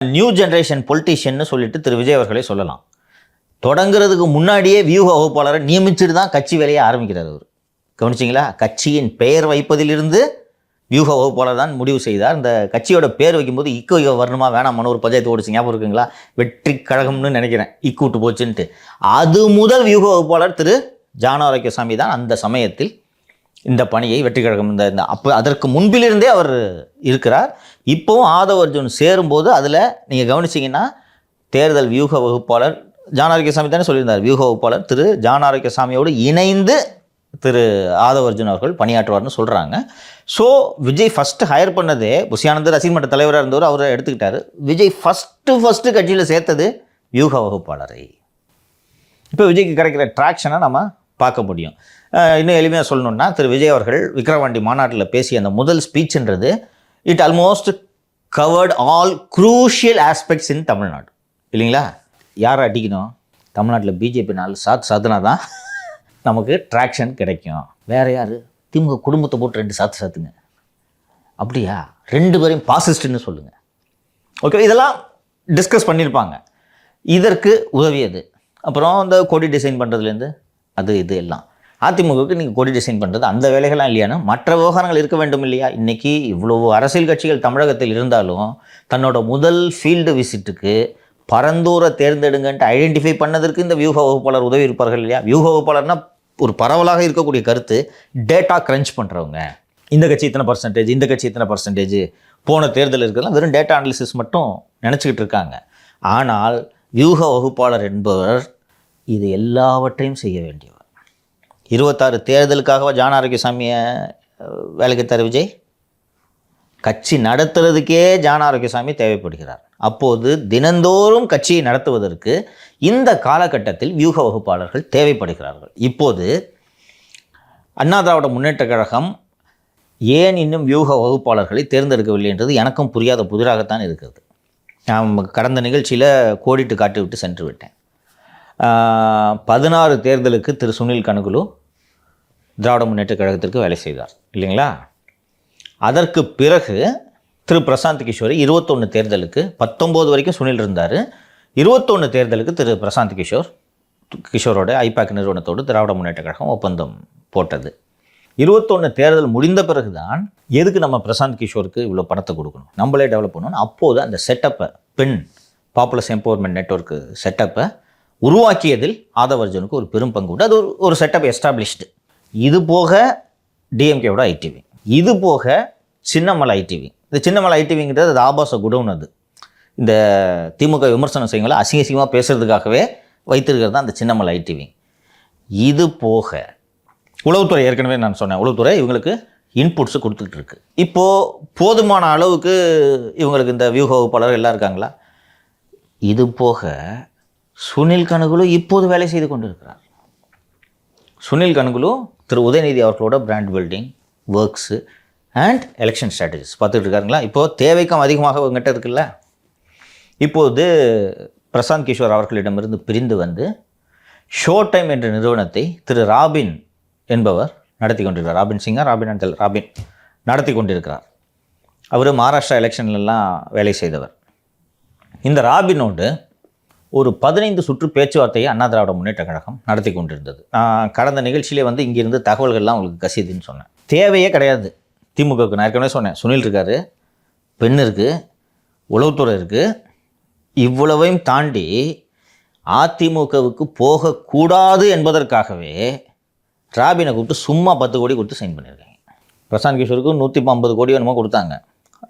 New generation பொலிட்டீஷியன்னு சொல்லிட்டு திரு விஜய் அவர்களே சொல்லலாம். தொடங்குறதுக்கு முன்னாடியே வியூக வகுப்பாளரை நியமிச்சுட்டு தான் கட்சி வேலையை ஆரம்பிக்கிறார் அவர். கவனிச்சிங்களா? கட்சியின் பெயர் வைப்பதிலிருந்து வியூக வகுப்பாளர் தான் முடிவு செய்தார். இந்த கட்சியோட பேர் வைக்கும்போது இக்கு வரணுமா வேணாமான்னு ஒரு பஞ்சாயத்து ஓடிச்சு, ஞாபகம் இருக்குங்களா? வெற்றி கழகம்னு நினைக்கிறேன், இக்கு விட்டு போச்சுன்ட்டு. அது முதல் வியூக வகுப்பாளர் திரு ஜான் ஆரோக்கியசாமி தான் அந்த சமயத்தில் இந்த பணியை வெற்றி கழகம் இந்த அப்போ அதற்கு முன்பிலிருந்தே அவர் இருக்கிறார். இப்போவும் ஆதவ் அர்ஜுன் சேரும்போது அதில் நீங்கள் கவனிச்சிங்கன்னா தேர்தல் வியூக வகுப்பாளர் ஜான் ஆரோக்கியசாமி தானே சொல்லியிருந்தார். வியூக வகுப்பாளர் திரு ஜான் ஆரோக்கியசாமியோடு இணைந்து திரு ஆதவ் அர்ஜுன் அவர்கள் பணியாற்றுவார்னு சொல்கிறாங்க. ஸோ விஜய் ஃபஸ்ட்டு ஹையர் பண்ணதே புஷியானந்தர் ரசிகர் மன்ற தலைவராக இருந்தவர், அவரை எடுத்துக்கிட்டார். விஜய் ஃபஸ்ட்டு கட்சியில் சேர்த்தது வியூக வகுப்பாளரை. இப்போ விஜய்க்கு கிடைக்கிற ட்ராக்ஷனை நம்ம பார்க்க முடியும். இன்னும் எளிமையாக சொல்லணுன்னா, திரு விஜய் அவர்கள் விக்கிரவாண்டி மாநாட்டில் பேசிய அந்த முதல் ஸ்பீச்ன்றது it almost covered all crucial aspects in Tamil Nadu, இல்லைங்களா? யாரை அடிக்கணும்? தமிழ்நாட்டில் பிஜேபி நாள் சாத்துனா தான் நமக்கு ட்ராக்ஷன் கிடைக்கும். வேறு யார்? திமுக குடும்பத்தை போட்டு 2 சாத்துங்க. அப்படியா? 2 பேரையும் பாசிஸ்ட்னு சொல்லுங்கள். ஓகே, இதெல்லாம் டிஸ்கஸ் பண்ணியிருப்பாங்க. இதற்கு உதவியது அப்புறம் இந்த கொடி டிசைன் பண்ணுறதுலேருந்து இது எல்லாம் அதிமுகவுக்கு நீங்கள் கொடி டிசைன் பண்ணுறது அந்த வேலைகள்லாம் இல்லையானு மற்ற விவகாரங்கள் இருக்க வேண்டும் இல்லையா? இன்றைக்கி இவ்வளோ அரசியல் கட்சிகள் தமிழகத்தில் இருந்தாலும் தன்னோட முதல் ஃபீல்டு விசிட்டுக்கு பரந்தூரை தேர்ந்தெடுங்கன்ட்டு ஐடென்டிஃபை பண்ணதற்கு இந்த வியூக வகுப்பாளர் உதவி இருப்பார்கள் இல்லையா? வியூக வகுப்பாளர்னால் ஒரு பரவலாக இருக்கக்கூடிய கருத்து, டேட்டா க்ரன்ச் பண்ணுறவங்க. இந்த கட்சி இத்தனை பர்சன்டேஜ், இந்த கட்சி இத்தனை பர்சன்டேஜ், போன தேர்தல் இருக்கிறதுலாம் வெறும் டேட்டா அனாலிசிஸ் மட்டும் நினச்சிக்கிட்டு இருக்காங்க. ஆனால் வியூக வகுப்பாளர் என்பவர் இது எல்லாவற்றையும் செய்ய வேண்டியவர். 26 தேர்தலுக்காகவா ஜான் ஆரோக்கியசாமியை வேலைக்கு தர விஜய்? கட்சி நடத்துறதுக்கே ஜான் ஆரோக்கியசாமி தேவைப்படுகிறார். அப்போது தினந்தோறும் கட்சியை நடத்துவதற்கு இந்த காலகட்டத்தில் வியூக வகுப்பாளர்கள் தேவைப்படுகிறார்கள். இப்போது அண்ணா திராவிட முன்னேற்ற கழகம் ஏன் இன்னும் வியூக வகுப்பாளர்களை தேர்ந்தெடுக்கவில்லை என்றது எனக்கும் புரியாத புதிராகத்தான் இருக்கிறது. நான் கடந்த நிகழ்ச்சியில் கோடிட்டு காட்டி விட்டு சென்று விட்டேன். 16 தேர்தலுக்கு திரு சுனில் கனுகுலு திராவிட முன்னேற்ற கழகத்திற்கு வேலை செய்தார், இல்லைங்களா? அதற்கு பிறகு திரு பிரசாந்த் கிஷோரை 21 தேர்தலுக்கு 19 வரைக்கும் சுனில் இருந்தார். 21 தேர்தலுக்கு திரு பிரசாந்த் கிஷோரோட ஐபேக் நிறுவனத்தோடு திராவிட முன்னேற்ற கழகம் ஒப்பந்தம் போட்டது. 21 தேர்தல் முடிந்த பிறகு தான் எதுக்கு நம்ம பிரசாந்த் கிஷோருக்கு இவ்வளோ பணத்தை கொடுக்கணும், நம்மளே டெவலப் பண்ணணும். அப்போது அந்த செட்டப்பை பெண் பாப்புலஸ் எம்பவர்மெண்ட் நெட்வொர்க்கு செட்டப்பை உருவாக்கியதில் ஆதவ் அர்ஜுனுக்கு ஒரு பெரும் பங்கு உண்டு. அது ஒரு செட்டப் எஸ்டாப்ளிஷ்டு. இது போக டிஎம்கேவோட ஐடிவி, இது போக சின்னமலை ஐடிவி. இந்த சின்னமலை ஐடிவிங்கிறது அது ஆபாச குடவுன். அது இந்த திமுக விமர்சனம் செய்யுங்களா அசிங்கமாக பேசுகிறதுக்காகவே வைத்திருக்கிறது தான் அந்த சின்னமலை ஐடிவி. இது போக உளவுத்துறை, ஏற்கனவே நான் சொன்னேன், உளவுத்துறை இவங்களுக்கு இன்புட்ஸு கொடுத்துக்கிட்டு இருக்கு. இப்போது போதுமான அளவுக்கு இவங்களுக்கு இந்த வியூக வகுப்பாளர் எல்லாம் இருக்காங்களா? இது போக சுனில் கனுகுலு இப்போது வேலை செய்து கொண்டிருக்கிறார். சுனில் கனுகுலு திரு உதயநிதி அவர்களோட brand building works and election strategies பார்த்துட்டு இருக்காருங்களா? இப்போது தேவைக்கும் அதிகமாக உங்கள்கிட்ட இருக்குல்ல. இப்போது பிரசாந்த் கிஷோர் அவர்களிடமிருந்து பிரிந்து வந்து ஷோ டைம் என்ற நிறுவனத்தை திரு ராபின் என்பவர் நடத்தி கொண்டிருக்கிறார். ராபின் சிங்கா, ராபின் நடத்தி கொண்டிருக்கிறார். அவர் மகாராஷ்டிரா எலெக்ஷன்லாம் வேலை செய்தவர். இந்த ராபினோடு ஒரு 15 சுற்று பேச்சுவார்த்தையை அண்ணா திராவிட முன்னேற்ற கழகம் நடத்தி கொண்டிருந்தது. நான் கடந்த நிகழ்ச்சியிலே வந்து இங்கிருந்து தகவல்கள்லாம் உங்களுக்கு கசிதுன்னு சொன்னேன். தேவையே கிடையாது திமுகவுக்கு. நான் ஏற்கனவே சொன்னேன், சுனில் இருக்கார், பெண் இருக்குது, உளவுத்துறை இருக்குது. இவ்வளவையும் தாண்டி அதிமுகவுக்கு போகக்கூடாது என்பதற்காகவே ராபினை கூப்பிட்டு சும்மா 10 கோடி கொடுத்து சைன் பண்ணியிருக்காங்க. பிரசாந்த் கிஷோருக்கு 150 கோடி என்னமோ கொடுத்தாங்க.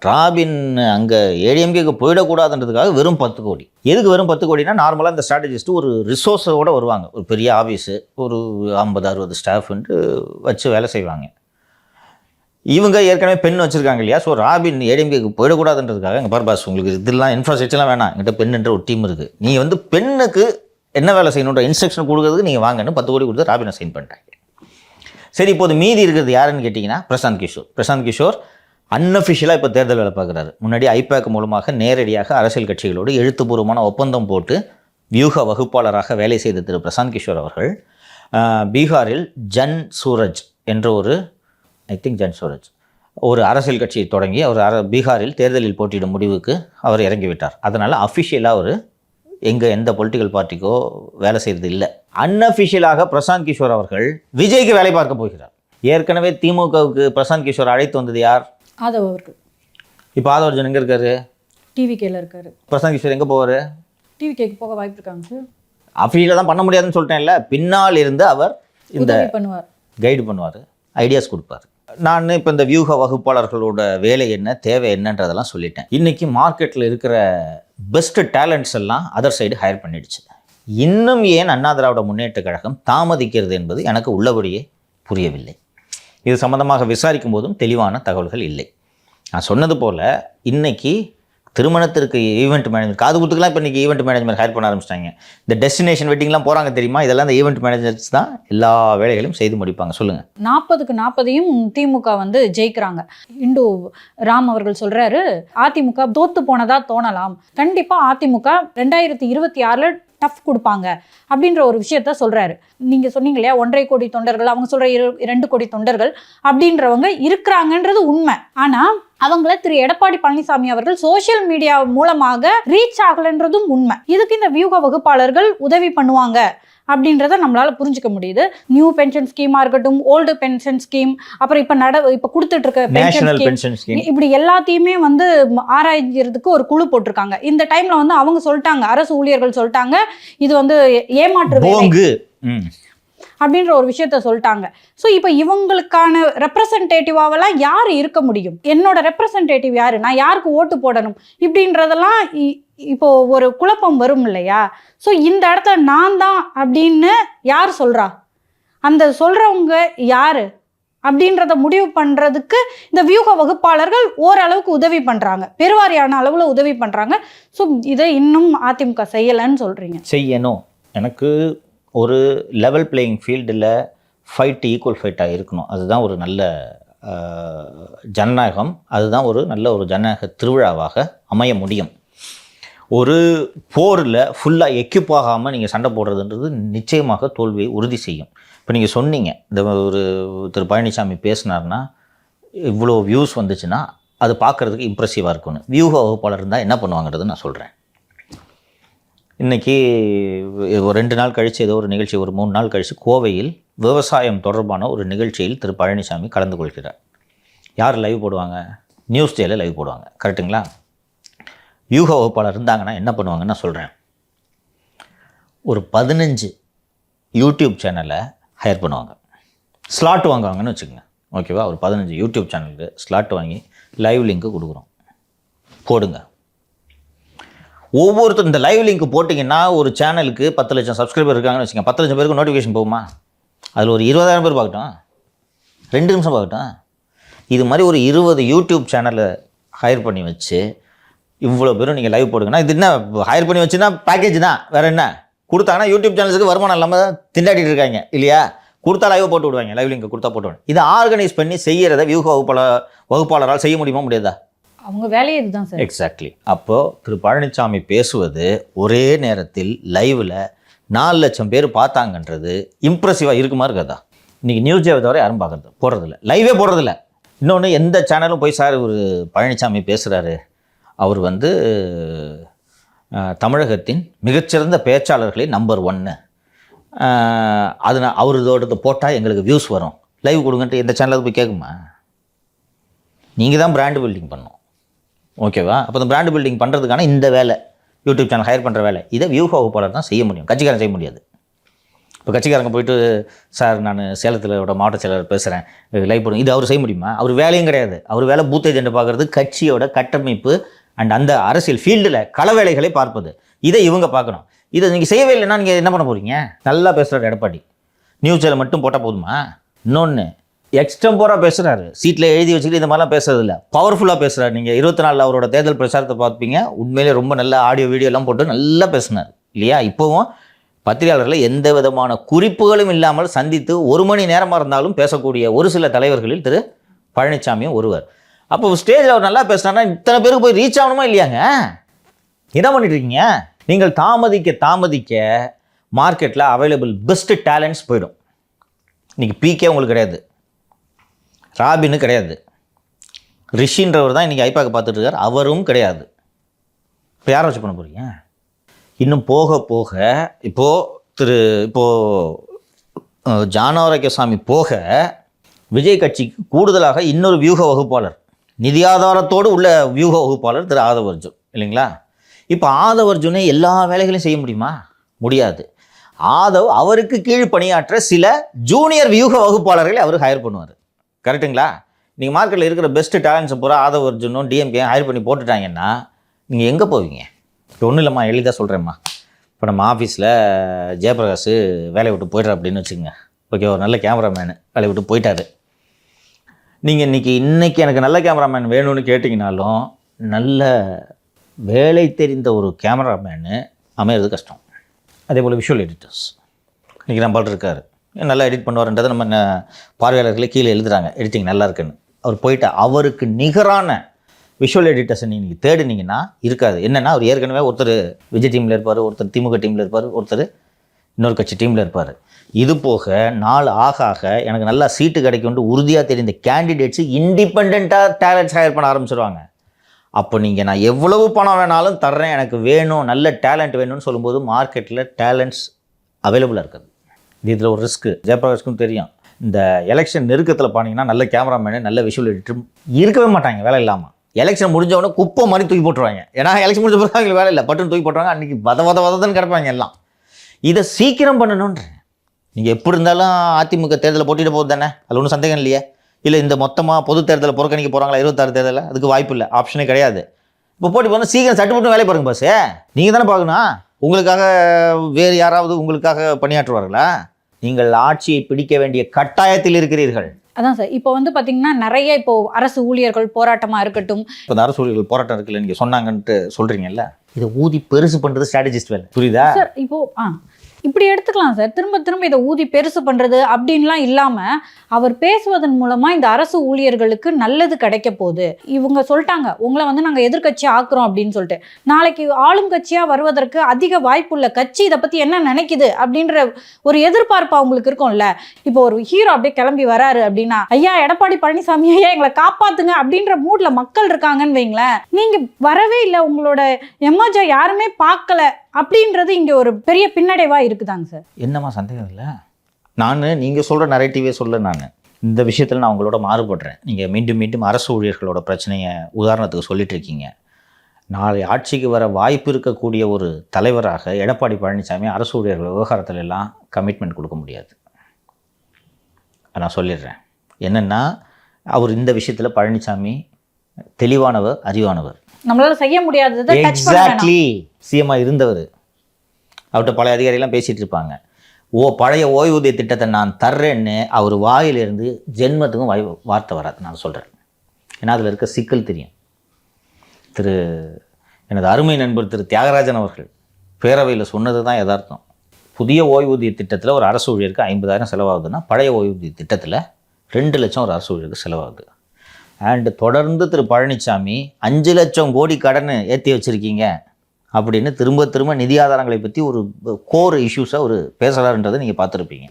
ராபின் அங்கே ஏடிஎம்கேக்கு போயிடக்கூடாதுன்றதுக்காக வெறும் 10 கோடி. எதுக்கு வெறும் 10 கோடினா, நார்மலாக இந்த ஸ்ட்ராட்டஜிஸ்ட்டு ஒரு ரிசோர்ஸோடு வருவாங்க. ஒரு பெரிய ஆஃபீஸு, ஒரு 50-60 ஸ்டாஃப்ன்ட்டு வச்சு வேலை செய்வாங்க. இவங்க ஏற்கனவே பெண் வச்சுருக்காங்க இல்லையா? ஸோ ராபின் ஏடிஎம்கேக்கு போயிடக்கூடாதுன்றதுக்காக, இங்கே பார் பாஸ், உங்களுக்கு இதெல்லாம் இன்ஃப்ராஸ்ட்ரக்சர்லாம் வேணாம், என்கிட்ட பெண்ணுன்ற ஒரு டீம் இருக்குது, நீங்கள் வந்து பெண்ணுக்கு என்ன வேலை செய்யணுன்ற இன்ஸ்ட்ரக்ஷன் கொடுக்குறதுக்கு நீங்கள் வாங்கன்னு 10 கோடி கொடுத்து ராபினை சைன் பண்ணிட்டாங்க. சரி, இப்போது மீதி இருக்கிறது யாருன்னு கேட்டிங்கன்னா பிரசாந்த் கிஷோர் அன்அஃபிஷியலாக இப்போ தேர்தல் வேலை பார்க்குறாரு. முன்னாடி ஐபேக் மூலமாக நேரடியாக அரசியல் கட்சிகளோடு எழுத்துப்பூர்வமான ஒப்பந்தம் போட்டு வியூக வகுப்பாளராக வேலை செய்த திரு பிரசாந்த் கிஷோர் அவர்கள் பீகாரில் ஜன் சூரஜ் என்ற ஒரு ஜன் சூரஜ் ஒரு அரசியல் கட்சியை தொடங்கி அவர் பீகாரில் தேர்தலில் போட்டியிடும் முடிவுக்கு அவர் இறங்கிவிட்டார். அதனால் அஃபிஷியலாக அவர் எந்த பொலிட்டிக்கல் பார்ட்டிக்கோ வேலை செய்கிறது இல்லை. அன்அஃபிஷியலாக பிரசாந்த் கிஷோர் அவர்கள் விஜய்க்கு வேலை பார்க்க போகிறார். ஏற்கனவே திமுகவுக்கு பிரசாந்த் கிஷோர் அழைத்து வந்தது யார்? ஆதவ் அவர்கள். இப்போ ஆதவ் அர்ஜுன் எங்கே இருக்காரு? டிவிகேல இருக்காரு. பிரசாந்த் கிஷோர் எங்கே போவார்? டிவிகேக்கு போக வாய்ப்பு இருக்காங்க சார். அஃபிஷியலாக தான் பண்ண முடியாதுன்னு சொல்லிட்டேன்ல. பின்னால் இருந்து அவர் இந்த கைடு பண்ணுவார், ஐடியாஸ் கொடுப்பார். நான் இப்போ இந்த வியூக வகுப்பாளர்களோட வேலை என்ன, தேவை என்னன்றதெல்லாம் சொல்லிட்டேன். இன்றைக்கி மார்க்கெட்டில் இருக்கிற பெஸ்ட்டு டேலண்ட்ஸ் எல்லாம் அதர் சைடு ஹையர் பண்ணிடுச்சு. இன்னும் ஏன் அண்ணா திராவிட முன்னேற்ற கழகம் தாமதிக்கிறது என்பது எனக்கு உள்ளபடியே புரியவில்லை. இது சம்பந்தமாக விசாரிக்கும் போதும் தெளிவான தகவல்கள் இல்லை. நான் சொன்னது போல் இன்றைக்கி திருமணத்திற்கு ஈவெண்ட் மேனேஜர், காது குத்துக்கெலாம் இப்போ இன்றைக்கி ஈவெண்ட் மேனேஜ்மெண்ட் ஹையர் பண்ண ஆரம்பிச்சிட்டாங்க. இந்த டெஸ்டினேஷன் வெட்டிங்லாம் போகிறாங்க தெரியுமா? இதெல்லாம் இந்த ஈவெண்ட் மேனேஜர்ஸ் தான் எல்லா வேலைகளையும் செய்து முடிப்பாங்க. சொல்லுங்கள். 40க்கு 40 திமுக ஜெயிக்கிறாங்க. இண்டு ராம் அவர்கள் சொல்கிறாரு, அதிமுக தோத்து போனதா தோணலாம், கண்டிப்பாக அதிமுக 2026 டஃப் கொடுப்பாங்க அப்படின்ற ஒரு விஷயத்த சொல்கிறாரு. நீங்கள் சொன்னீங்க இல்லையா 1.5 கோடி தொண்டர்கள், அவங்க சொல்கிற 2 கோடி தொண்டர்கள் அப்படின்றவங்க இருக்கிறாங்கன்றது உண்மை. ஆனால் அவங்கள திரு எடப்பாடி பழனிசாமி அவர்கள் சோசியல் மீடியா மூலமாக ரீச் ஆகலைன்றதும் உண்மை. இதுக்கு இந்த வியூக வகுப்பாளர்கள் உதவி பண்ணுவாங்க அப்படின்றத நம்மளால புரிஞ்சுக்க முடியுது. நியூ பென்ஷன் ஸ்கீமா இருக்கட்டும், ஓல்டு பென்ஷன் ஸ்கீம், அப்புறம் இப்ப கொடுத்துட்டு இருக்க பென்ஷன் ஸ்கீம், இப்படி எல்லாத்தையுமே ஆராய்கிறதுக்கு ஒரு குழு போட்டிருக்காங்க. இந்த டைம்ல அவங்க சொல்லிட்டாங்க, அரசு ஊழியர்கள் சொல்லிட்டாங்க, இது ஏமாற்று அப்படின்ற ஒரு விஷயத்த சொல்லிட்டாங்க. ஸோ இப்போ இவங்களுக்கான ரெப்ரசன்டேட்டிவாவெல்லாம் யார் இருக்க முடியும்? என்னோட ரெப்ரசன்டேட்டிவ் யாரு, நான் யாருக்கு ஓட்டு போடணும் இப்படின்றதெல்லாம் இப்போ ஒரு குழப்பம் வரும் இல்லையா? ஸோ இந்த இடத்துல நான் தான் அப்படின்னு யார் சொல்றா? அந்த சொல்றவங்க யாரு அப்படின்றத முடிவு பண்றதுக்கு இந்த வியூக வகுப்பாளர்கள் ஓரளவுக்கு உதவி பண்றாங்க, பெருவாரியான அளவுல உதவி பண்றாங்க. ஸோ இதை இன்னும் அதிமுக செய்யலைன்னு சொல்றீங்க? செய்யணும். எனக்கு ஒரு லெவல் பிளேயிங் ஃபீல்டில் ஈக்குவல் ஃபைட்டாக இருக்கணும். அதுதான் ஒரு நல்ல ஜனநாயகம், அதுதான் ஒரு நல்ல ஒரு ஜனநாயக திருவிழாவாக அமைய முடியும். ஒரு போரில் ஃபுல்லாக எக்யூப் ஆகாமல் நீங்கள் சண்டை போடுறதுன்றது நிச்சயமாக தோல்வியை உறுதி செய்யும். இப்போ நீங்கள் சொன்னீங்க, இந்த ஒரு திரு பழனிசாமி பேசினார்னா இவ்வளோ வியூஸ் வந்துச்சுன்னா அது பார்க்குறதுக்கு இம்ப்ரெசிவாக இருக்கும்னு. வியூக வகுப்பாளர் இருந்தால் என்ன பண்ணுவாங்கிறது நான் சொல்கிறேன். இன்றைக்கி ஒரு 2 நாள் கழித்து ஏதோ ஒரு நிகழ்ச்சி, ஒரு 3 நாள் கழித்து கோவையில் விவசாயம் தொடர்பான ஒரு நிகழ்ச்சியில் திரு பழனிசாமி கலந்து கொள்கிறார். யார் லைவ் போடுவாங்க? நியூஸ் டேல லைவ் போடுவாங்க. கரெக்டுங்களா? வியூக வகுப்பாளர் இருந்தாங்கன்னா என்ன பண்ணுவாங்கன்னு நான் சொல்கிறேன். ஒரு 15 யூடியூப் சேனலை ஹையர் பண்ணுவாங்க, ஸ்லாட் வாங்குவாங்கன்னு வச்சுக்கோங்க. ஓகேவா? ஒரு 15 யூடியூப் சேனலுக்கு ஸ்லாட் வாங்கி லைவ் லிங்க்கு கொடுக்குறோம், போடுங்க. ஒவ்வொருத்தரும் இந்த லைவ் லிங்க் போட்டிங்கன்னா ஒரு சேனலுக்கு 10 லட்சம் சப்ஸ்கிரைபர் இருக்காங்கன்னு வச்சுக்கோங்க. 10 லட்சம் பேருக்கு நோட்டிஃபிகேஷன் போகுமா? அதில் ஒரு 20,000 பேர் பார்க்கட்டும், 2 நிமிஷம் பார்க்கட்டும். இது மாதிரி ஒரு 20 யூடியூப் சேனலை ஹையர் பண்ணி வச்சு இவ்வளோ பேரும் நீங்கள் லைவ் போடுங்கன்னா, இது என்ன ஹையர் பண்ணி வச்சுன்னா பேக்கேஜ் தான், வேறு என்ன கொடுத்தாங்கன்னா யூடியூப் சேனல்ஸுக்கு வருமானம் இல்லாமல் திண்டாடிட்டு இருக்காங்க இல்லையா? கொடுத்தா லைவ் போட்டு விடுவாங்க, லைவ் லிங்க் கொடுத்தா போட்டு விடுவாங்க. இதை ஆர்கனைஸ் பண்ணி செய்கிறத வியூக வகுப்பாளரால் செய்ய முடியுமா? முடியாதா? அவங்க வேலையே இதுதான் சார். எக்ஸாக்ட்லி. அப்போது திரு பழனிசாமி பேசுவது ஒரே நேரத்தில் லைவில் 4 லட்சம் பேர் பார்த்தாங்கன்றது இம்ப்ரெசிவாக இருக்குமா இருக்காதா? இன்றைக்கி நியூஸ் டேவை தவிர யாரும் போடுறதில்ல, லைவே போடுறதில்ல. இன்னொன்று, எந்த சேனலும் போய் சார் ஒரு பழனிசாமி பேசுகிறாரு, அவர் தமிழகத்தின் மிகச்சிறந்த பேச்சாளர்களில் நம்பர் 1, அவரோட போட்டால் எங்களுக்கு வியூஸ் வரும், லைவ் கொடுங்கன்ட்டு எந்த சேனலுக்கு போய் கேட்குமா? நீங்கள் தான் பிராண்ட் பில்டிங் பண்ணணும். ஓகேவா? அப்போ இந்த பிராண்ட் பில்டிங் பண்ணுறதுக்கான இந்த வேலை, யூடியூப் சேனல் ஹையர் பண்ணுற வேலை, இதை வியூக வகுப்பாளர் தான் செய்ய முடியும், கட்சிக்காரன் செய்ய முடியாது. இப்போ கட்சிக்காரங்க போயிட்டு சார் நான் சேலத்தில் மாவட்ட செயலர் பேசுகிறேன், லைவ் போடுங்க, இது அவர் செய்ய முடியுமா? அவர் வேலையும் கிடையாது. அவர் வேலை பூத் ஏஜெண்டை பார்க்குறது, கட்சியோட கட்டமைப்பு அண்ட் அந்த அரசியல் ஃபீல்டில் கள வேலைகளை பார்ப்பது. இதை இவங்க பார்க்கணும். இதை நீங்கள் செய்யவே இல்லைன்னா நீங்கள் என்ன பண்ண போகிறீங்க? நல்லா பேசுகிறார் எடப்பாடி, நியூஸ் சேனல் மட்டும் போட்டால் போதுமா? இன்னொன்று, எக்ஸ்டம்போராக பேசுகிறாரு, சீட்டில் எழுதி வச்சுக்கிட்டு இந்த மாதிரிலாம் பேசுறது இல்லை, பவர்ஃபுல்லாக பேசுகிறார். நீங்கள் 24 அவரோட தேர்தல் பிரச்சாரத்தை பார்ப்பீங்க, உண்மையிலே ரொம்ப நல்ல ஆடியோ வீடியோலாம் போட்டு நல்லா பேசினார் இல்லையா? இப்போவும் பத்திரிகையாளர்களை எந்த விதமான குறிப்புகளும் இல்லாமல் சந்தித்து 1 மணி நேரமாக இருந்தாலும் பேசக்கூடிய ஒரு சில தலைவர்களில் திரு பழனிசாமியும் ஒருவர். அப்போ ஸ்டேஜில் அவர் நல்லா பேசினார்னா இத்தனை பேருக்கு போய் ரீச் ஆகணுமா இல்லையாங்க? என்ன பண்ணிட்டு இருக்கீங்க? நீங்கள் தாமதிக்க மார்க்கெட்டில் அவைலபிள் பெஸ்ட் டேலண்ட்ஸ் போயிடும். இன்றைக்கி பிகே உங்களுக்கு கிடையாது, ராபின்னு கிடையாது, ரிஷின்றவர் தான் இன்றைக்கி ஐபாக் பார்த்துட்டு இருக்கார், அவரும் கிடையாது. இப்போ யாரை வச்சு பண்ண போகிறீங்க? இன்னும் போக போக இப்போது ஜானாரோக்கியசாமி போக விஜய் கட்சிக்கு கூடுதலாக இன்னொரு வியூக வகுப்பாளர், நிதி ஆதாரத்தோடு உள்ள வியூக வகுப்பாளர் திரு ஆதவர்ஜுன் இல்லைங்களா? இப்போ ஆதவர்ஜுனை எல்லா வேலைகளையும் செய்ய முடியுமா? முடியாது. அவருக்கு கீழ் பணியாற்ற சில ஜூனியர் வியூக வகுப்பாளர்களை அவர் ஹையர் பண்ணுவார். கரெக்டுங்களா? நீங்கள் மார்க்கெட்டில் இருக்கிற பெஸ்ட் டேலண்ட்ஸை பூரா ஆதவர்ஜுனும் டிஎம்கே ஹையர் பண்ணி போட்டுட்டாங்கன்னா நீங்கள் எங்கே போவீங்க? இப்போ ஒன்றும் இல்லைம்மா, எளிதாக சொல்கிறேம்மா. இப்போ நம்ம ஆஃபீஸில் ஜெயபிரகாஷ் வேலையை விட்டு போய்ட்ற அப்படின்னு வச்சுக்கோங்க. ஓகே, ஒரு நல்ல கேமராமேனு வேலையை விட்டு போயிட்டாரு. நீங்கள் இன்றைக்கி எனக்கு நல்ல கேமராமேன் வேணும்னு கேட்டிங்கனாலும் நல்ல வேலை தெரிந்த ஒரு கேமராமேனு அமையிறது கஷ்டம். அதே போல் விஷுவல் எடிட்டர்ஸ் இன்றைக்கி நம்ம இருக்கார், நல்லா எடிட் பண்ணுவார்ன்றதை நம்ம பார்வையாளர்களே கீழே எழுதுகிறாங்க, எடிட்டிங் நல்லா இருக்குன்னு. அவர் போயிட்டு அவருக்கு நிகரான விஷுவல் எடிட்டர்ஸை நீங்கள் தேடினீங்கன்னா இருக்காது. என்னென்னா, அவர் ஏற்கனவே ஒருத்தர் விஜய் டீமில் இருப்பார், ஒருத்தர் திமுக டீமில் இருப்பார், ஒருத்தர் இன்னொரு கட்சி டீமில் இருப்பார். இது போக நாள் ஆக ஆக எனக்கு நல்லா சீட்டு கிடைக்கும்னு உறுதியாக தெரிந்த கேண்டிடேட்ஸு இண்டிபெண்ட்டாக டேலண்ட்ஸ் ஹையர் பண்ண ஆரம்பிச்சிருவாங்க. அப்போ நீங்கள் நான் எவ்வளவு பணம் வேணாலும் தர்றேன், எனக்கு வேணும், நல்ல டேலண்ட் வேணும்னு சொல்லும்போது மார்க்கெட்டில் டேலண்ட்ஸ் அவைலபிளாக இருக்குது. இதில் ஒரு ரிஸ்க்கு ஜெயபிரகாஷ்க்கும் தெரியும். இந்த எலெக்ஷன் நெருக்கத்தில் பார்த்தீங்கன்னா நல்ல கேமராமேனு நல்ல விஷுவல் எடிட்டரும் இருக்கவே மாட்டாங்க வேலை இல்லாமல். எலெக்ஷன் முடிஞ்சவொடனே குப்பை மாதிரி தூக்கி போட்டுருவாங்க. ஏன்னா எலெக்ஷன் முடிஞ்ச பிறகு அவங்களுக்கு வேலை இல்லை, பட்டுன்னு தூக்கி போட்டுருவாங்க. அன்றைக்கி வதன்னு கிடப்பாங்க எல்லாம். இதை சீக்கிரம் பண்ணணுன்றேன். நீங்கள் எப்படி இருந்தாலும் அதிமுக தேர்தலில் போட்டிட்டு போகுது தானே, அதில் ஒன்றும் சந்தேகம் இல்லையே. இல்லை இந்த மொத்தமாக பொது தேர்தலில் புறக்கணிக்க போகிறாங்களா 26 தேர்தலில்? அதுக்கு வாய்ப்பு இல்லை, ஆப்ஷனே கிடையாது. இப்போ போட்டி போனால் சீக்கிரம் சட்டு போட்டு வேலை பாருங்க பாஸ். நீங்கள் தானே பார்க்கணும். உங்களுக்காக வேறு யாராவது உங்களுக்காக பணியாற்றுவார்களா? நீங்கள் ஆட்சியை பிடிக்க வேண்டிய கட்டாயத்தில் இருக்கிறீர்கள். அதான் சார், இப்போ வந்து பார்த்தீங்கன்னா நிறைய அரசு ஊழியர்கள் போராட்டமாக இருக்கட்டும், இப்போ இந்த அரசு ஊழியர்கள் போராட்டம் இருக்குல்ல, நீங்கள் சொன்னாங்கன்ட்டு சொல்கிறீங்கல்ல, இதை ஊதி பெருசு பண்ணுறது ஸ்ட்ராட்டஜிஸ்ட் வேலை, புரியுதா சார்? இப்படி எடுத்துக்கலாம் சார். திரும்ப இதை ஊதி பெருசு பண்ணுறது அப்படின்லாம் இல்லாமல் அவர் பேசுவதன் மூலமாக இந்த அரசு ஊழியர்களுக்கு நல்லது கிடைக்க போகுது. இவங்க சொல்லிட்டாங்க, உங்களை வந்து நாங்கள் எதிர்கட்சி ஆக்குறோம் அப்படின்னு சொல்லிட்டு. நாளைக்கு ஆளும் கட்சியாக வருவதற்கு அதிக வாய்ப்புள்ள கட்சி இதை பற்றி என்ன நினைக்குது அப்படின்ற ஒரு எதிர்பார்ப்பு அவங்களுக்கு இருக்கும்ல. இப்போ ஒரு ஹீரோ அப்படியே கிளம்பி வராரு அப்படின்னா, ஐயா எடப்பாடி பழனிசாமி ஐயா எங்களை காப்பாற்றுங்க அப்படின்ற மூடில் மக்கள் இருக்காங்கன்னு வைங்களேன். நீங்கள் வரவே இல்லை, உங்களோட எமர்ஜா யாருமே பார்க்கல அப்படின்றது இங்கே ஒரு பெரிய பின்னடைவாக இருக்குதாங்க சார். என்னம்மா சந்தேகம் இல்லை, நீங்கள் சொல்கிற நரேட்டிவே சொல்ல. நான் இந்த விஷயத்தில் நான் உங்களோட மாறுபடுறேன். நீங்கள் மீண்டும் அரசு ஊழியர்களோட பிரச்சனையை உதாரணத்துக்கு சொல்லிட்டு இருக்கீங்க. நாளை ஆட்சிக்கு வர வாய்ப்பு இருக்கக்கூடிய ஒரு தலைவராக எடப்பாடி பழனிசாமி அரசு ஊழியர்கள் விவகாரத்துல எல்லாம் கமிட்மெண்ட் கொடுக்க முடியாது. நான் சொல்லிடுறேன். என்னென்னா, அவர் இந்த விஷயத்தில் பழனிசாமி தெளிவானவர், அறிவானவர். நம்மளால செய்ய முடியாதது எக்ஸாக்ட்லி. சிஎம்மா இருந்தவர், அவர்கிட்ட பழைய அதிகாரிகள்லாம் பேசிகிட்டு இருப்பாங்க. பழைய ஓய்வூதிய திட்டத்தை நான் தர்றேன்னு அவர் வாயிலிருந்து ஜென்மத்துக்கும் வார்த்தை வராது. நான் சொல்கிறேன், ஏன்னா அதில் இருக்க சிக்கல் தெரியும். எனது அருமை நண்பர் திரு தியாகராஜன் அவர்கள் பேரவையில் சொன்னது தான் யதார்த்தம். புதிய ஓய்வூதிய திட்டத்தில் ஒரு அரசு ஊழியருக்கு 50,000 செலவாகுதுன்னா, பழைய ஓய்வூதிய திட்டத்தில் 2 லட்சம் ஒரு அரசு ஊழியருக்கு செலவாகுது. அண்டு தொடர்ந்து திரு பழனிசாமி 5 லட்சம் கோடி கடன் ஏற்றி வச்சுருக்கீங்க அப்படின்னு திரும்ப நிதி ஆதாரங்களை பற்றி ஒரு கோர் இஷ்யூஸை ஒரு பேசுகிறாருன்றதை நீங்கள் பார்த்துருப்பீங்க.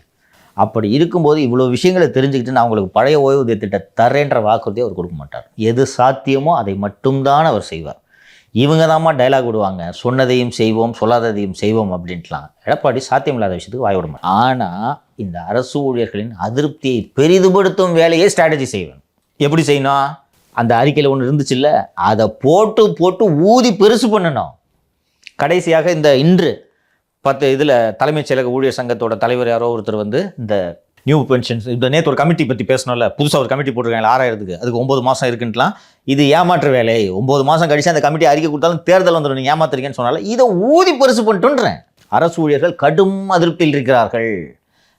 அப்படி இருக்கும்போது இவ்வளோ விஷயங்களை தெரிஞ்சுக்கிட்டு நான் உங்களுக்கு பழைய ஓய்வூதிய திட்டம் தரேன்ற வாக்குறுதியை அவர் கொடுக்க மாட்டார். எது சாத்தியமோ அதை மட்டும்தான் அவர் செய்வார். இவங்க தாம்மா டைலாக் விடுவாங்க, சொன்னதையும் செய்வோம் சொல்லாததையும் செய்வோம் அப்படின்ட்டுலாம். எடப்பாடி சாத்தியமில்லாத விஷயத்துக்கு வாய் விட மாட்டார். ஆனால் இந்த அரசு ஊழியர்களின் அதிருப்தியை பெரிதுபடுத்தும் வேலையை ஸ்ட்ராட்டஜி செய்வேன். எப்படி செய்யணும்? அந்த அறிக்கையில் ஒன்று இருந்துச்சு இல்லை, அதை போட்டு ஊதி பெருசு பண்ணணும். கடைசியாக இன்று 10 இதில் தலைமைச் செயலக ஊழியர் சங்கத்தோட தலைவர் யாரோ ஒருத்தர் வந்து இந்த நியூ பென்ஷன்ஸ், இந்த நேற்று ஒரு கமிட்டி பற்றி பேசணும்ல, புதுசாக ஒரு கமிட்டி போட்டிருக்காங்க 6,000க்கு, அதுக்கு 9 மாதம் இருக்குன்ட்டுலாம். இது ஏமாற்று வேலை. 9 மாதம் கழிச்சு அந்த கமிட்டி அறிக்கை கொடுத்தாலும் தேர்தல் வந்துடும், நீங்கள் ஏமாத்துறீங்கன்னு சொன்னால இதை ஊதி பெருசு பண்ணிட்டுன்றேன். அரசு ஊழியர்கள் கடும் அதிருப்தியில் இருக்கிறார்கள்.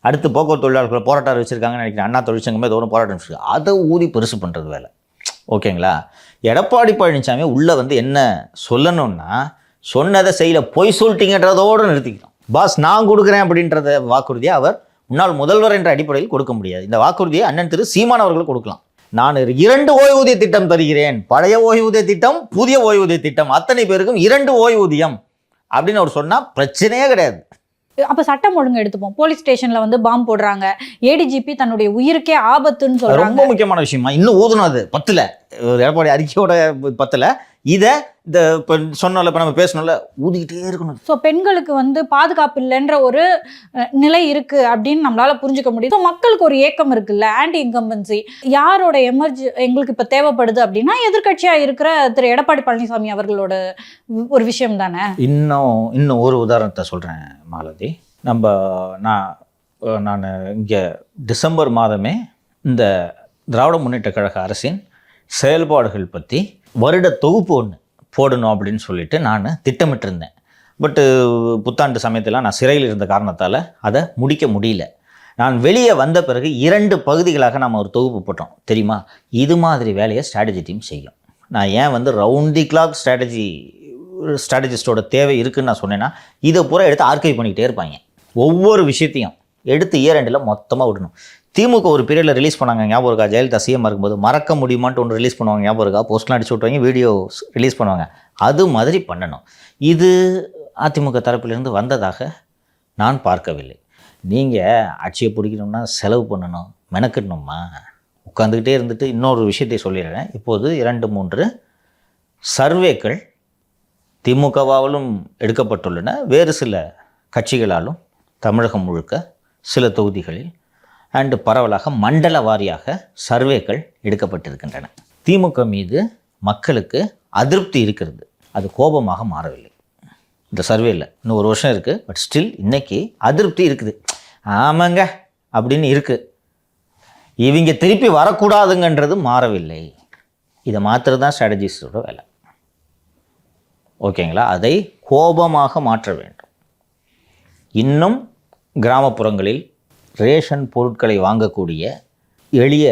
அடுத்து போக்குவரத்து தொழிலாளர்கள் போராட்டம் வச்சுருக்காங்கன்னு நினைக்கிறேன். அண்ணா தொழிற்சங்கமே தோறும் போராட்டம் வச்சுருக்கு. அதை ஊதி பெருசு பண்ணுறது வேலை. ஓகேங்களா? எடப்பாடி பழனிசாமி உள்ளே வந்து என்ன சொல்லணும்னா, சொன்னதை செய்யல, பொய் சொல்லிட்டீங்கன்றதோடு நிறுத்திக்கணும். பாஸ் நான் கொடுக்குறேன் அப்படின்றத வாக்குறுதியை அவர் முன்னாள் முதல்வர் என்ற அடிப்படையில் கொடுக்க முடியாது. இந்த வாக்குறுதியை அண்ணன் திரு சீமான் அவர்கள் கொடுக்கலாம். நான் 2 ஓய்வூதிய திட்டம் தருகிறேன், பழைய ஓய்வூதிய திட்டம், புதிய ஓய்வூதிய திட்டம், அத்தனை பேருக்கும் 2 ஓய்வூதியம் அப்படின்னு அவர் சொன்னால் பிரச்சனையே கிடையாது. அப்ப சட்டம் ஒழுங்கு எடுத்துப்போம். போலீஸ் ஸ்டேஷன்ல வந்து பாம்பு போடுறாங்க, ஏடிஜிபி தன்னுடைய உயிருக்கே ஆபத்துன்னு சொல்றாங்க. ரொம்ப முக்கியமான விஷயமா இன்னும் ஊதுனது அது பத்துல, எடப்பாடி அறிக்கையோட பத்துல இதை இந்த இப்போ சொன்னோம்ல, இப்போ நம்ம பேசணும்ல, ஊதிக்கிட்டே இருக்கணும். ஸோ பெண்களுக்கு வந்து பாதுகாப்பு இல்லைன்ற ஒரு நிலை இருக்கு அப்படின்னு நம்மளால புரிஞ்சுக்க முடியும். ஸோ மக்களுக்கு ஒரு ஏக்கம் இருக்குல்ல, ஆன்டி இன்கம்பன்சி யாரோட எங்களுக்கு இப்போ தேவைப்படுது அப்படின்னா எதிர்க்கட்சியா இருக்கிற திரு எடப்பாடி பழனிசாமி அவர்களோட ஒரு விஷயம் தானே. இன்னும் ஒரு உதாரணத்தை சொல்கிறேன் மாலதி. நான் இங்கே டிசம்பர் மாதமே இந்த திராவிட முன்னேற்ற கழக அரசின் செயல்பாடுகள் பற்றி வருட தொகுப்பு ஒன்று போடணும் அப்படின்னு சொல்லிட்டு நான் திட்டமிட்டிருந்தேன். பட்டு புத்தாண்டு சமயத்தில் நான் சிறையில் இருந்த காரணத்தால் அதை முடிக்க முடியல. நான் வெளியே வந்த பிறகு 2 பகுதிகளாக நம்ம ஒரு தொகுப்பு போட்டோம் தெரியுமா. இது மாதிரி வேலையை ஸ்ட்ராட்டஜி டீம் செய்யும். நான் ஏன் வந்து ரவுண்ட் தி கிளாக் ஸ்ட்ராட்டஜிஸ்டோட தேவை இருக்குதுன்னு நான் சொன்னேன்னா, இதை பூரா எடுத்து ஆர்கைவ் பண்ணிக்கிட்டே இருப்பாங்க. ஒவ்வொரு விஷயத்தையும் எடுத்து இயர்-2 மொத்தமாக விடணும். திமுக ஒரு பீரியடில் ரிலீஸ் பண்ணாங்க, ஞாபகம் இருக்கா? ஜெயலலிதா சிஎம் இருக்கும்போது மறக்க முடியுமான்ட்டு ஒன்று ரிலீஸ் பண்ணுவாங்க, ஞாபகம் இருக்கா? போஸ்ட்லாம் அடிச்சு விட்டுவாங்க, வீடியோ ரிலீஸ் பண்ணுவாங்க. அது மாதிரி பண்ணணும். இது அதிமுக தரப்பிலிருந்து வந்ததாக நான் பார்க்கவில்லை. நீங்கள் ஆட்சியை பிடிக்கணும்னா செலவு பண்ணணும், மெனக்கிடணுமா? உட்காந்துக்கிட்டே இருந்துட்டு இன்னொரு விஷயத்தை சொல்லிடுறேன். இப்போது 2-3 சர்வேக்கள் திமுகவாலும் எடுக்கப்பட்டுள்ளன, வேறு சில கட்சிகளாலும் தமிழகம் முழுக்க சில தொகுதிகளில் அண்டு பரவலாக மண்டல வாரியாக சர்வேக்கள் எடுக்கப்பட்டிருக்கின்றன. திமுக மீது மக்களுக்கு அதிருப்தி இருக்கிறது, அது கோபமாக மாறவில்லை. இந்த சர்வேயில் இன்னும் 1 வருஷம் இருக்குது, பட் ஸ்டில் இன்னைக்கு அதிருப்தி இருக்குது. ஆமாங்க அப்படின்னு இருக்குது. இவங்க திருப்பி வரக்கூடாதுங்கன்றது மாறவில்லை. இதை மாற்றுறது தான் ஸ்ட்ராட்டஜிஸ்டோட வேலை. ஓகேங்களா? அதை கோபமாக மாற்ற வேண்டும். இன்னும் கிராமப்புறங்களில் ரேஷன் பொருட்களை வாங்கக்கூடிய எளிய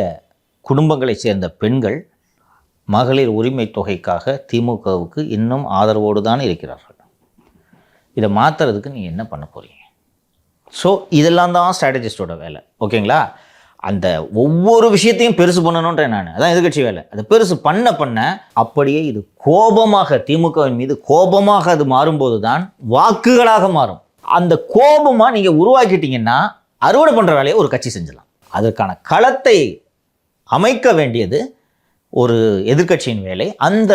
குடும்பங்களைச் சேர்ந்த பெண்கள் மகளிர் உரிமை தொகைக்காக திமுகவுக்கு இன்னும் ஆதரவோடு தான் இருக்கிறார்கள். இதை மாற்றுறதுக்கு நீங்கள் என்ன பண்ண போகிறீங்க? ஸோ இதெல்லாம் தான் ஸ்ட்ராட்டஜிஸ்டோட வேலை. ஓகேங்களா? அந்த ஒவ்வொரு விஷயத்தையும் பெருசு பண்ணணுன்றேன் நான். அதான் எதிர்க்கட்சி வேலை. அதை பெருசு பண்ண அப்படியே இது கோபமாக, திமுகவின் மீது கோபமாக அது மாறும்போது தான் வாக்குகளாக மாறும். அந்த கோபமாக நீங்கள் உருவாக்கிட்டீங்கன்னா அறுவடை பண்ணுற வேலையை ஒரு கட்சி செஞ்சலாம். அதற்கான களத்தை அமைக்க வேண்டியது ஒரு எதிர்க்கட்சியின் வேலை. அந்த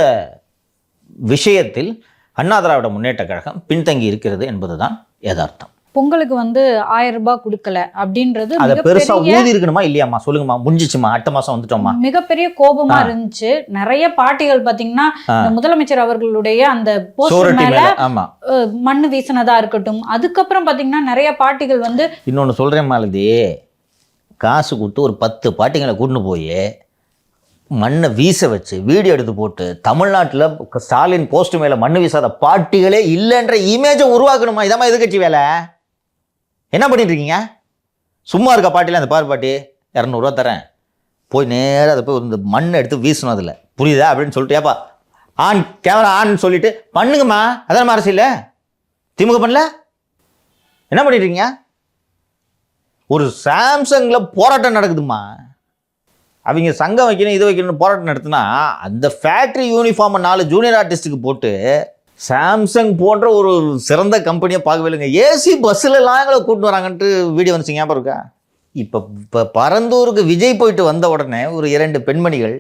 விஷயத்தில் அண்ணா திராவிட முன்னேற்ற கழகம் பின்தங்கி இருக்கிறது என்பதுதான் யதார்த்தம். பொங்கலுக்கு வந்து 1000 ரூபாய் கொடுக்கல அப்படின்றது அதை பெருசா ஊதி இருக்கணுமா இல்லையாம்மா? சொல்லுங்கம்மா. முடிஞ்சிச்சுமா, அடுத்த மாசம் வந்துட்டோமா? மிகப்பெரிய கோபமா இருந்துச்சு. நிறைய பாட்டிகள் பாத்தீங்கன்னா முதலமைச்சர் அவர்களுடைய அந்த போஸ்டர் மேல மண்ணு வீசினதா இருக்கட்டும், அதுக்கப்புறம் பாத்தீங்கன்னா நிறைய பாட்டிகள் வந்து இன்னொன்னு சொல்றேன் மாலதி, காசு கொடுத்து ஒரு 10 பாட்டிகளை கூட்டின்னு போய் மண்ணை வீச வச்சு வீடியோ எடுத்து போட்டு தமிழ்நாட்டில் ஸ்டாலின் போஸ்ட் மேலே மண்ணு வீசாத பாட்டிகளே இல்லைன்ற இமேஜை உருவாக்கணுமா? இதாம்மா எதிர்க்கட்சி வேலை. என்ன பண்ணிட்டு இருக்கீங்க? சும்மா இருக்க பாட்டியில் அந்த பாரு பாட்டி 200 ரூபா தரேன், போய் நேராக அதை போய் இந்த மண்ணை எடுத்து வீசணும், அதில் புரியுதா அப்படின்னு சொல்லிட்டு, ஏப்பா ஆன் கேமரா ஆன்னு சொல்லிட்டு பண்ணுங்கம்மா. அதான் அரசியல். திமுக பண்ணல, என்ன பண்ணிட்டு இருக்கீங்க? ஒரு சாம்சங்கில் போராட்டம் நடக்குதுமா, அவங்க சங்கம் வைக்கணும் இது வைக்கணும்னு போராட்டம் நடத்தினா அந்த ஃபேக்ட்ரி யூனிஃபார்மை 4 ஜூனியர் ஆர்டிஸ்ட்டுக்கு போட்டு சாம்சங் போன்ற ஒரு சிறந்த கம்பெனியை பார்க்கவே இல்லைங்க. ஏசி பஸ்ஸிலலாம் எங்களை கூப்பிட்டு வராங்கன்ட்டு வீடியோ வந்துச்சு, ஞாபகம் இருக்கா? இப்போ பரந்தூருக்கு விஜய் போயிட்டு வந்த உடனே ஒரு 2 பெண்மணிகள்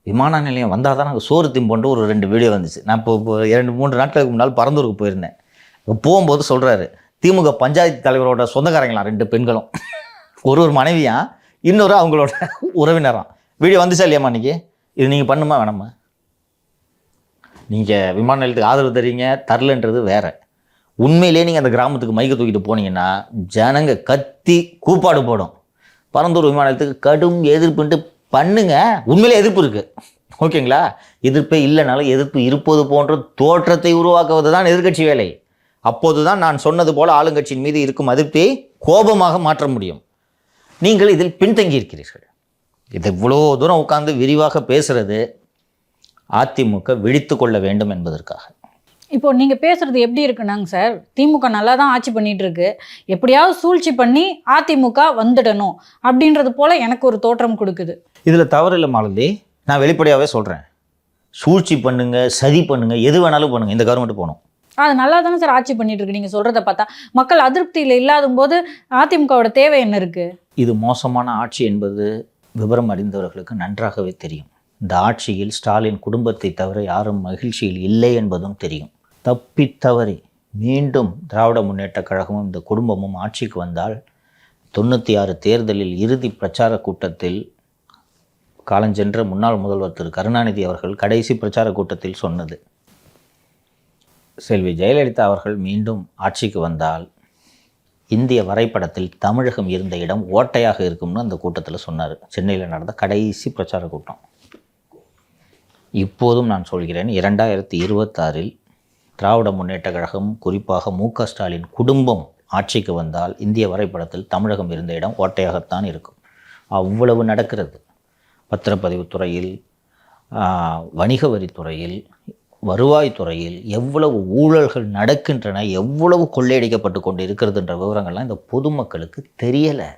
விமான நிலையம் வந்தால் தான் நாங்கள் சோறு திம்போன்ட்டு ஒரு 2 வீடியோ வந்துச்சு. நான் இப்போ 2-3 நாட்களுக்கு முன்னால் பரந்தூருக்கு போயிருந்தேன். போகும்போது சொல்கிறாரு, திமுக பஞ்சாயத்து தலைவரோட சொந்தக்காரங்களாம் 2 பெண்களும், ஒரு மனைவியா, இன்னொரு அவங்களோட உறவினராம். வீடியோ வந்துச்சா இல்லையாம்மா? இன்றைக்கி இது நீங்கள் பண்ணுமா வேணாமா? நீங்கள் விமான நிலையத்துக்கு ஆதரவு தரீங்க, தரலன்றது வேறு. உண்மையிலே நீங்கள் அந்த கிராமத்துக்கு மைக்க தூக்கிட்டு போனீங்கன்னா ஜனங்க கத்தி கூப்பாடு போடும். பரந்தூர் விமான நிலையத்துக்கு கடும் எதிர்ப்புன்ட்டு பண்ணுங்க. உண்மையிலே எதிர்ப்பு இருக்குது, ஓகேங்களா? எதிர்ப்பே இல்லைனாலும் எதிர்ப்பு இருப்பது போன்ற தோற்றத்தை உருவாக்குவது தான் எதிர்க்கட்சி வேலை. அப்போது தான் நான் சொன்னது போல் ஆளுங்கட்சியின் மீது இருக்கும் அதிருப்தியை கோபமாக மாற்ற முடியும். நீங்கள் இதில் பின்தங்கி இருக்கிறீர்கள். இது இவ்வளோ தூரம் உட்கார்ந்து விரிவாக பேசுறது அதிமுக விழித்து கொள்ள வேண்டும் என்பதற்காக. இப்போ நீங்க பேசுறது எப்படி இருக்குன்னாங்க சார், திமுக நல்லா தான் ஆட்சி பண்ணிட்டு இருக்கு, எப்படியாவது சூழ்ச்சி பண்ணி அதிமுக வந்துடணும் அப்படின்றது போல எனக்கு ஒரு தோற்றம் கொடுக்குது. இதில் தவறு இல்லை மாலதி, நான் வெளிப்படையாகவே சொல்கிறேன். சூழ்ச்சி பண்ணுங்க, சதி பண்ணுங்க, எது வேணாலும் பண்ணுங்க, இந்த கவர்மெண்ட் போகணும். அது நல்லா தானே சார் ஆட்சி பண்ணிட்டு இருக்கு நீங்கள் சொல்கிறத பார்த்தா. மக்கள் அதிருப்தியில் இல்லாத போது அதிமுகவோட தேவை என்ன இருக்குது? இது மோசமான ஆட்சி என்பது விவரம் அறிந்தவர்களுக்கு நன்றாகவே தெரியும். இந்த ஆட்சியில் ஸ்டாலின் குடும்பத்தை தவிர யாரும் மகிழ்ச்சியில் இல்லை என்பதும் தெரியும். தப்பித்தவறி மீண்டும் திராவிட முன்னேற்றக் கழகமும் இந்த குடும்பமும் ஆட்சிக்கு வந்தால் 96 தேர்தலில் இறுதி பிரச்சார கூட்டத்தில் காலஞ்சென்ற முன்னாள் முதல்வர் திரு கருணாநிதி அவர்கள் கடைசி பிரச்சார கூட்டத்தில் சொன்னது, செல்வி ஜெயலலிதா அவர்கள் மீண்டும் ஆட்சிக்கு வந்தால் இந்திய வரைபடத்தில் தமிழகம் இருந்த இடம் ஓட்டையாக இருக்கும்னு அந்த கூட்டத்தில் சொன்னார். சென்னையில் நடந்த கடைசி பிரச்சார கூட்டம். இப்போதும் நான் சொல்கிறேன், 2026இல் திராவிட முன்னேற்றக் கழகம், குறிப்பாக மு.க. ஸ்டாலின் குடும்பம் ஆட்சிக்கு வந்தால் இந்திய வரைபடத்தில் தமிழகம் இருந்த இடம் ஓட்டையாகத்தான் இருக்கும். அவ்வளவு நடக்கிறது. பத்திரப்பதிவுத்துறையில், வணிக வரித்துறையில், வருவாய்த்துறையில் எவ்வளவு ஊழல்கள் நடக்கின்றன, எவ்வளவு கொள்ளையடிக்கப்பட்டு கொண்டு இருக்கிறதுன்ற விவரங்கள்லாம் இந்த பொதுமக்களுக்கு தெரியலை.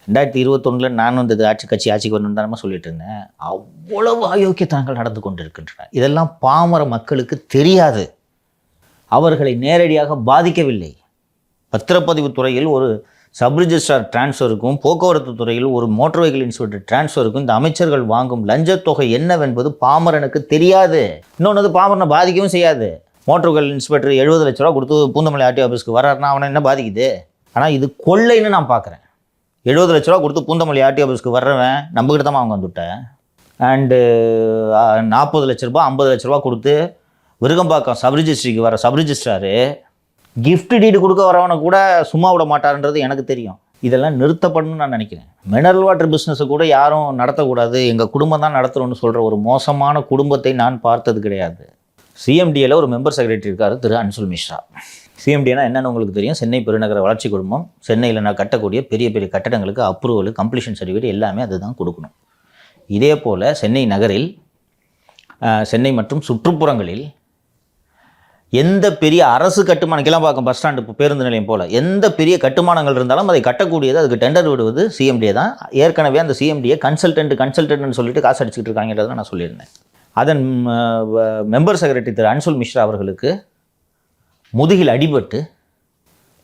2021 நான் வந்து ஆட்சிக்கு வரணும்னு தானே சொல்லிட்டு இருந்தேன். அவ்வளவு அயோக்கியத்தனங்கள் நடந்து கொண்டு இருக்கின்றன. இதெல்லாம் பாமர மக்களுக்கு தெரியாது. அவர்களை நேரடியாக பாதிக்கவில்லை. பத்திரப்பதிவு துறையில் ஒரு சப் ரிஜிஸ்ட்ரார் டிரான்ஸ்ஃபருக்கும், போக்குவரத்து துறையில் ஒரு மோட்டார் வெஹிக்கிள் இன்ஸ்பெக்டர் டிரான்ஸ்ஃபருக்கும் இந்த அமைச்சர்கள் வாங்கும் லஞ்சத்தொகை என்னவென்பது பாமரனுக்கு தெரியாது. இன்னொன்று, பாமரனை பாதிக்கவும் செய்யாது. மோட்டார் வெஹிக்கிள் இன்ஸ்பெக்டர் 70 லட்ச ரூபா கொடுத்து பூந்தமல்லி ஆர்டிஓ ஆஃபீஸ்க்கு வர்றாருன்னா அவனை என்ன பாதிக்குது? ஆனால் இது கொள்ளைன்னு நான் பார்க்குறேன். 70 லட்ச ரூபா கொடுத்து பூந்தமல்லி ஆர்டிஓ ஆஃபீஸ்க்கு வர்றவன் நம்மக்கிட்ட தான் அவங்க வந்துவிட்டேன். அண்டு 40 லட்ச ரூபா 50 லட்ச ரூபா கொடுத்து விருகம்பாக்கம் சப் ரிஜிஸ்ட்ரிக்கு வர சப் ரிஜிஸ்ட்ராரு கிஃப்ட் டீடு கொடுக்க வரவனை கூட சும்மா விட மாட்டாருன்றது எனக்கு தெரியும். இதெல்லாம் நிறுத்தப்படணும்னு நான் நினைக்கிறேன். மினரல் வாட்டர் பிஸ்னஸை கூட யாரும் நடத்தக்கூடாது, எங்கள் குடும்பம் தான் நடத்தணும்னு சொல்கிற ஒரு மோசமான குடும்பத்தை நான் பார்த்தது கிடையாது. சிஎம்டிஏல ஒரு மெம்பர் செக்ரட்டரி இருக்கார், திரு அன்சுல் மிஸ்ரா. சிஎம்டினா என்னென்னு உங்களுக்கு தெரியும். சென்னை பெருநகர வளர்ச்சி குடும்பம். சென்னையில் நான் கட்டக்கூடிய பெரிய பெரிய கட்டடங்களுக்கு அப்ரூவல், கம்ப்ளீஷன் சர்டிஃபிகேட் எல்லாமே அதுதான் கொடுக்கணும். இதே போல் சென்னை நகரில், சென்னை மற்றும் சுற்றுப்புறங்களில் எந்த பெரிய அரசு கட்டுமானம், கிளம்பாக்கம் பஸ் ஸ்டாண்டு பேருந்து நிலையம் போல் எந்த பெரிய கட்டுமானங்கள் இருந்தாலும் அதை கட்டக்கூடியது, அதுக்கு டெண்டர் விடுவது சிஎம்டிஏ தான். ஏற்கனவே அந்த சிஎம்டிஏ கன்சல்டன்ட்னு சொல்லிட்டு காசு அடிச்சுக்கிட்டு இருக்காங்கிறத நான் சொல்லியிருந்தேன். அதன் மெம்பர் செக்ரட்டரி திரு அன்சுல் மிஸ்ரா அவர்களுக்கு முதுகில் அடிபட்டு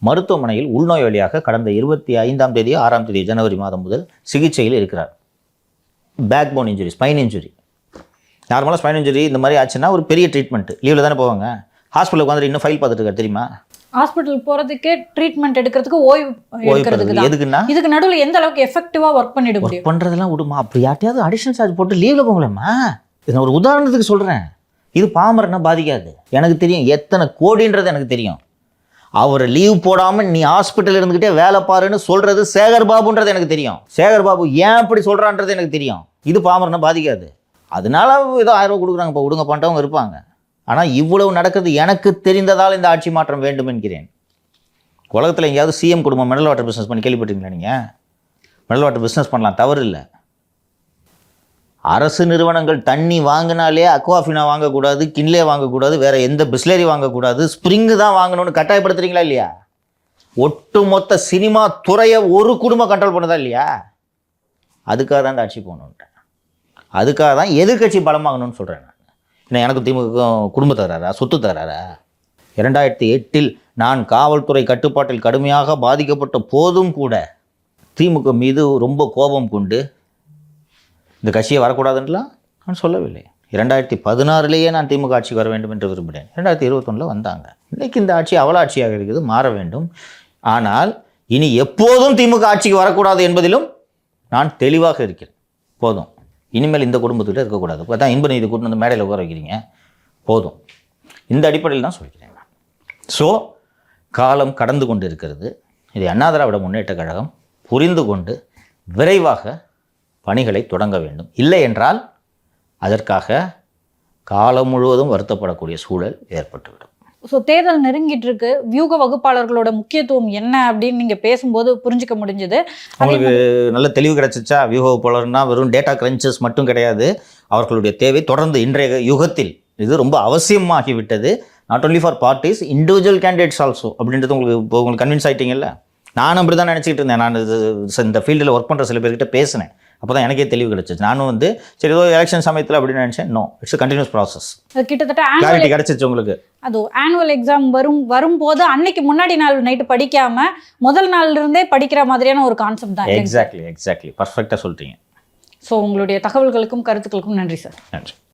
மருத்துவமனையில் உள்நோயாளியாக கடந்த 25ஆம் தேதி 6ஆம் தேதி ஜனவரி மாதம் முதல் சிகிச்சையில் இருக்கிறார். Back bone injury, spine injury. நார்மலாக ஸ்பைன் இன்ஜுரி இந்த மாதிரி ஆச்சுன்னா ஒரு பெரிய ட்ரீட்மெண்ட், லீவில் தானே போவாங்க. ஹாஸ்பிட்டலுக்கு வந்துட்டு இன்னும் ஃபைல் பார்த்துட்டு இருக்காரு தெரியுமா? ஹாஸ்பிட்டல் போகிறதுக்கே ட்ரீட்மெண்ட் எடுக்கிறதுக்கு ஓய்வு எடுக்கிறதுக்கு எதுக்குன்னா இதுக்கு நடுவில் எந்த அளவுக்கு எஃபெக்டிவாக ஒர்க் பண்ணிட முடியும்? பண்ணுறதெல்லாம் விடுமா, அப்படி யார்ட்டையாவது அடிஷனல் சார்ஜ் போட்டு லீவில் போங்களேம்மா. நான் ஒரு உதாரணத்துக்கு சொல்கிறேன். இது பாமரனை பாதிக்காது. எனக்கு தெரியும் எத்தனை கோடின்றது எனக்கு தெரியும். அவர் லீவ் போடாமல் நீ ஹாஸ்பிட்டல் இருந்துக்கிட்டே வேலை பாருன்னு சொல்கிறது சேகர் பாபுன்றது எனக்கு தெரியும். சேகர் பாபு ஏன் அப்படி சொல்கிறான்றது எனக்கு தெரியும். இது பாமரனை பாதிக்காது. அதனால ஏதோ 1000 ரூபா கொடுக்குறாங்க, இப்போ கொடுங்க பண்ணிட்டவங்க இருப்பாங்க. ஆனால் இவ்வளவு நடக்கிறது எனக்கு தெரிந்ததால் இந்த ஆட்சி மாற்றம் வேண்டும் என்கிறேன். உலகத்தில் எங்கேயாவது சிஎம் குடும்பம் மினரல் வாட்டர் பிஸ்னஸ் பண்ணி கேள்விப்பட்டீங்களா? நீங்கள் மினரல் வாட்டர் பிஸ்னஸ் பண்ணலாம், தவறு இல்லை. அரசு நிறுவனங்கள் தண்ணி வாங்கினாலே அக்வாஃபினா வாங்கக்கூடாது, கின்லே வாங்கக்கூடாது, வேறு எந்த பிஸ்லரி வாங்கக்கூடாது, ஸ்ப்ரிங்கு தான் வாங்கணும்னு கட்டாயப்படுத்துறீங்களா இல்லையா? ஒட்டுமொத்த சினிமா துறையை ஒரு குடும்பம் கண்ட்ரோல் பண்ணதா இல்லையா? அதுக்காக தான் இந்த ஆட்சி போகணுன்றேன். அதுக்காக தான் எதிர்கட்சி பலமாகணும்னு சொல்கிறேன். நான் எனக்கு திமுக குடும்ப தகராறா, சொத்து தகராறா? 2008இல் நான் காவல்துறை கட்டுப்பாட்டில் கடுமையாக பாதிக்கப்பட்ட போதும் கூட திமுக மீது ரொம்ப கோபம் கொண்டு இந்த கட்சியை வரக்கூடாதுன்றலாம் நான் சொல்லவில்லை. 2016லேயே நான் திமுக ஆட்சிக்கு வர வேண்டும் என்று விரும்பினேன். 2021 வந்தாங்க. இன்றைக்கி இந்த ஆட்சி அவல ஆட்சியாக இருக்குது, மாற வேண்டும். ஆனால் இனி எப்போதும் திமுக ஆட்சிக்கு வரக்கூடாது என்பதிலும் நான் தெளிவாக இருக்கிறேன். போதும், இனிமேல் இந்த குடும்பத்துக்கிட்ட இருக்கக்கூடாது. இப்போ தான் இன்ப நீதி கூட்டு வந்து மேடையில் உட்கார வைக்கிறீங்க, போதும். இந்த அடிப்படையில் தான் சொல்லிக்கிறேன் நான். ஸோ காலம் கடந்து கொண்டு இருக்கிறது. இதை அண்ணா திராவிட முன்னேற்றக் கழகம் புரிந்து கொண்டு விரைவாக பணிகளை தொடங்க வேண்டும். இல்லை என்றால் அதற்காக காலம் முழுவதும் வருத்தப்படக்கூடிய சூழல் ஏற்பட்டுவிடும். ஸோ தேர்தல் நெருங்கிட்டு இருக்கு. வியூக வகுப்பாளர்களோட முக்கியத்துவம் என்ன அப்படின்னு நீங்கள் பேசும்போது புரிஞ்சுக்க முடிஞ்சது. அவங்களுக்கு நல்ல தெளிவு கிடைச்சிச்சா? வியூக வகுப்பாளர்னா வெறும் டேட்டா கிரன்ச்சஸ் மட்டும் கிடையாது. அவர்களுடைய தேவை தொடர்ந்து இன்றைய யுகத்தில் இது ரொம்ப அவசியமாகிவிட்டது. Not only for parties, individual candidates also அப்படின்றது உங்களுக்கு கன்வின்ஸ் ஆகிட்டீங்கல்ல. நானும் அப்படி தான் நினச்சிக்கிட்டு இருந்தேன். நான் இந்த ஃபீல்டில் ஒர்க் பண்ணுற சில பேர்கிட்ட பேசினேன். அப்போ தான் எனக்கே தெளிவு கிடைச்சிச்சு. நானும் சரி ஏதோ எலெக்ஷன் சமயத்தில் அப்படின்னு நினச்சேன். No, it's continues process. கிட்டத்தட்ட கிளாரிட்டி கிடைச்சிச்சு உங்களுக்கு. அது ஆனுவல் எக்ஸாம் வரும்போது அன்னைக்கு முன்னாடி நாள் நைட்டு படிக்காம முதல் நாள்ல இருந்தே படிக்கிற மாதிரியான ஒரு கான்செப்ட் தான். எக்ஸாக்ட்லி பர்ஃபெக்டாக சொல்லிட்டீங்க. ஸோ உங்களுடைய தகவல்களுக்கும் கருத்துக்களுக்கும் நன்றி சார். நன்றி.